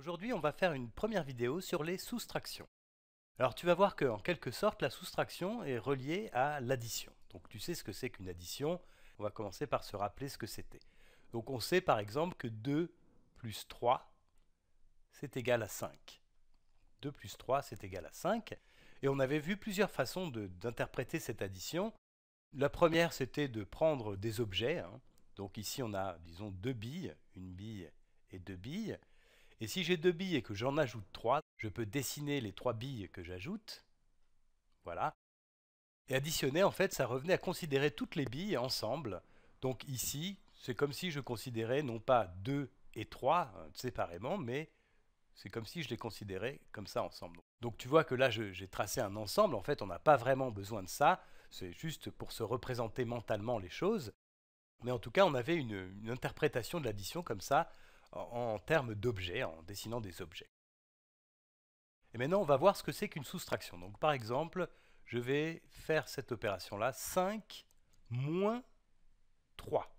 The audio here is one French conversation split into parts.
Aujourd'hui, on va faire une première vidéo sur les soustractions. Alors tu vas voir qu'en quelque sorte, la soustraction est reliée à l'addition. Donc tu sais ce que c'est qu'une addition, on va commencer par se rappeler ce que c'était. Donc on sait par exemple que 2 plus 3, c'est égal à 5. 2 plus 3, c'est égal à 5. Et on avait vu plusieurs façons d'interpréter cette addition. La première, c'était de prendre des objets. Donc ici, on a, disons, deux billes, une bille et deux billes. Et si j'ai deux billes et que j'en ajoute trois, je peux dessiner les trois billes que j'ajoute. Voilà. Et additionner, en fait, ça revenait à considérer toutes les billes ensemble. Donc ici, c'est comme si je considérais non pas 2 et 3 séparément, mais c'est comme si je les considérais comme ça ensemble. Donc tu vois que là, j'ai tracé un ensemble. En fait, on n'a pas vraiment besoin de ça. C'est juste pour se représenter mentalement les choses. Mais en tout cas, on avait une interprétation de l'addition comme ça, en termes d'objets, en dessinant des objets. Et maintenant, on va voir ce que c'est qu'une soustraction. Donc par exemple, je vais faire cette opération-là, 5 moins 3.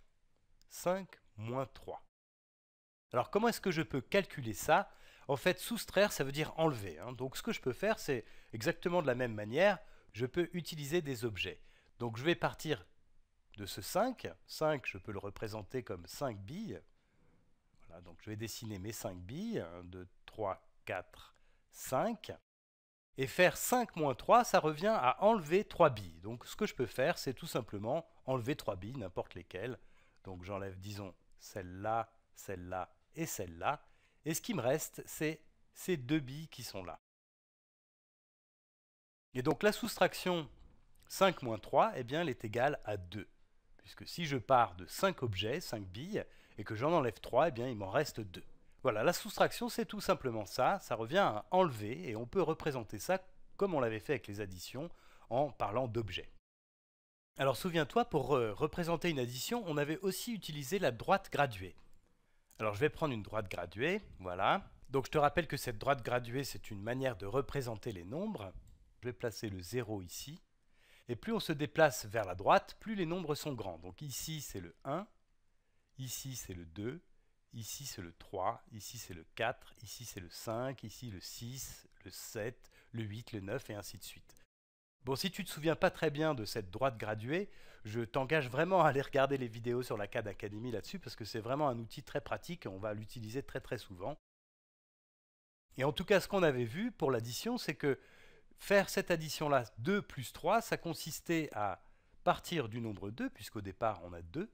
5 moins 3. Alors comment est-ce que je peux calculer ça? En fait, soustraire, ça veut dire enlever. Donc ce que je peux faire, c'est exactement de la même manière, je peux utiliser des objets. Donc je vais partir de ce 5. 5, je peux le représenter comme 5 billes. Voilà, donc je vais dessiner mes 5 billes. 1, 2, 3, 4, 5. Et faire 5 moins 3, ça revient à enlever 3 billes. Donc ce que je peux faire, c'est tout simplement enlever 3 billes, n'importe lesquelles. Donc j'enlève, disons, celle-là, celle-là et celle-là. Et ce qui me reste, c'est ces deux billes qui sont là. Et donc la soustraction 5 moins 3, eh bien, elle est égale à 2. Puisque si je pars de 5 objets, 5 billes, et que j'en enlève 3, eh bien, il m'en reste 2. Voilà, la soustraction, c'est tout simplement ça. Ça revient à enlever, et on peut représenter ça comme on l'avait fait avec les additions, en parlant d'objets. Alors souviens-toi, pour représenter une addition, on avait aussi utilisé la droite graduée. Alors je vais prendre une droite graduée, voilà. Donc je te rappelle que cette droite graduée, c'est une manière de représenter les nombres. Je vais placer le 0 ici. Et plus on se déplace vers la droite, plus les nombres sont grands. Donc ici c'est le 1, ici c'est le 2, ici c'est le 3, ici c'est le 4, ici c'est le 5, ici le 6, le 7, le 8, le 9 et ainsi de suite. Bon, si tu ne te souviens pas très bien de cette droite graduée, je t'engage vraiment à aller regarder les vidéos sur la Khan Academy là-dessus parce que c'est vraiment un outil très pratique et on va l'utiliser très très souvent. Et en tout cas, ce qu'on avait vu pour l'addition, c'est que faire cette addition-là, 2 plus 3, ça consistait à partir du nombre 2, puisqu'au départ on a 2,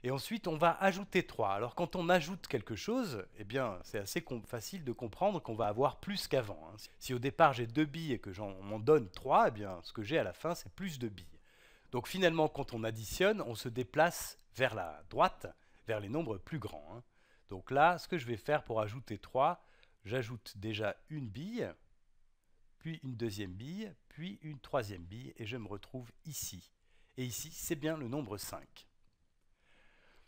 et ensuite on va ajouter 3. Alors quand on ajoute quelque chose, eh bien c'est assez facile de comprendre qu'on va avoir plus qu'avant. Si au départ j'ai 2 billes et que j'en m'en donne 3, eh bien ce que j'ai à la fin c'est plus de billes. Donc finalement quand on additionne, on se déplace vers la droite, vers les nombres plus grands. Donc là, ce que je vais faire pour ajouter 3, j'ajoute déjà une bille, puis une deuxième bille, puis une troisième bille, et je me retrouve ici. Et ici, c'est bien le nombre 5.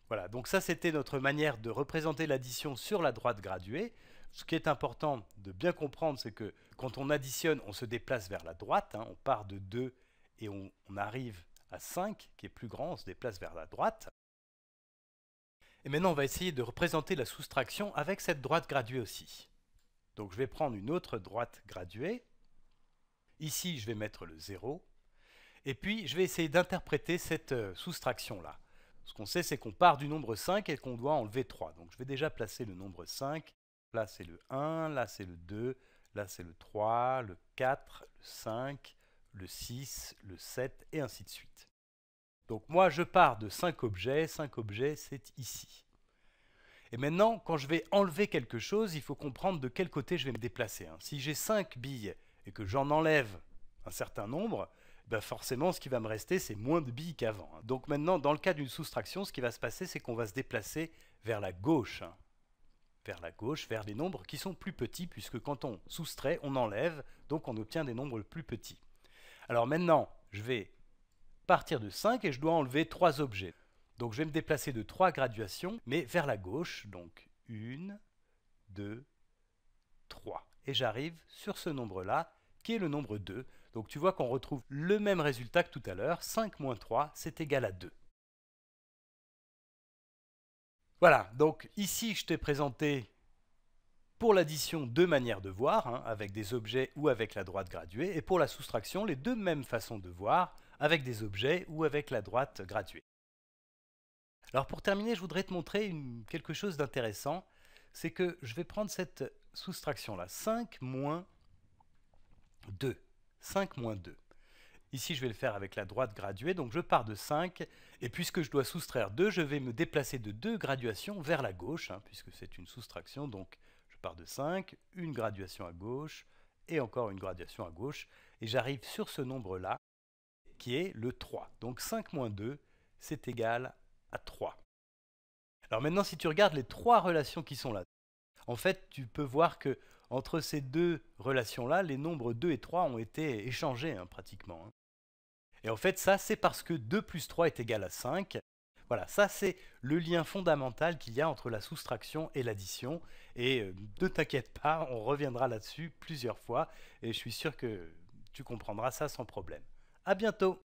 Voilà, donc ça c'était notre manière de représenter l'addition sur la droite graduée. Ce qui est important de bien comprendre, c'est que quand on additionne, on se déplace vers la droite, on part de 2 et on arrive à 5, qui est plus grand, on se déplace vers la droite. Et maintenant, on va essayer de représenter la soustraction avec cette droite graduée aussi. Donc je vais prendre une autre droite graduée. Ici, je vais mettre le 0. Et puis, je vais essayer d'interpréter cette soustraction-là. Ce qu'on sait, c'est qu'on part du nombre 5 et qu'on doit enlever 3. Donc, je vais déjà placer le nombre 5. Là, c'est le 1, là, c'est le 2, là, c'est le 3, le 4, le 5, le 6, le 7, et ainsi de suite. Donc, moi, je pars de 5 objets. 5 objets, c'est ici. Et maintenant, quand je vais enlever quelque chose, il faut comprendre de quel côté je vais me déplacer. Si j'ai 5 billes et que j'en enlève un certain nombre, ben forcément, ce qui va me rester, c'est moins de billes qu'avant. Donc maintenant, dans le cas d'une soustraction, ce qui va se passer, c'est qu'on va se déplacer vers la gauche. Vers la gauche, vers les nombres qui sont plus petits, puisque quand on soustrait, on enlève, donc on obtient des nombres plus petits. Alors maintenant, je vais partir de 5 et je dois enlever 3 objets. Donc je vais me déplacer de 3 graduations, mais vers la gauche. Donc 1, 2, 3. Et j'arrive sur ce nombre-là, qui est le nombre 2. Donc tu vois qu'on retrouve le même résultat que tout à l'heure. 5 moins 3, c'est égal à 2. Voilà, donc ici je t'ai présenté Pour l'addition, deux manières de voir, hein, avec des objets ou avec la droite graduée. Et pour la soustraction, les deux mêmes façons de voir, avec des objets ou avec la droite graduée. Alors pour terminer, je voudrais te montrer quelque chose d'intéressant. C'est que je vais prendre cette soustraction-là, 5 moins 2. 5 moins 2. Ici, je vais le faire avec la droite graduée, donc je pars de 5, et puisque je dois soustraire 2, je vais me déplacer de 2 graduations vers la gauche, hein, puisque c'est une soustraction, donc je pars de 5, une graduation à gauche, et encore une graduation à gauche, et j'arrive sur ce nombre-là, qui est le 3. Donc 5 moins 2, c'est égal à 3. Alors maintenant, si tu regardes les trois relations qui sont là, en fait, tu peux voir que entre ces deux relations-là, les nombres 2 et 3 ont été échangés, hein, pratiquement. Hein. Et en fait, ça, c'est parce que 2 plus 3 est égal à 5. Voilà, ça, c'est le lien fondamental qu'il y a entre la soustraction et l'addition. Et ne t'inquiète pas, on reviendra là-dessus plusieurs fois. Et je suis sûr que tu comprendras ça sans problème. À bientôt!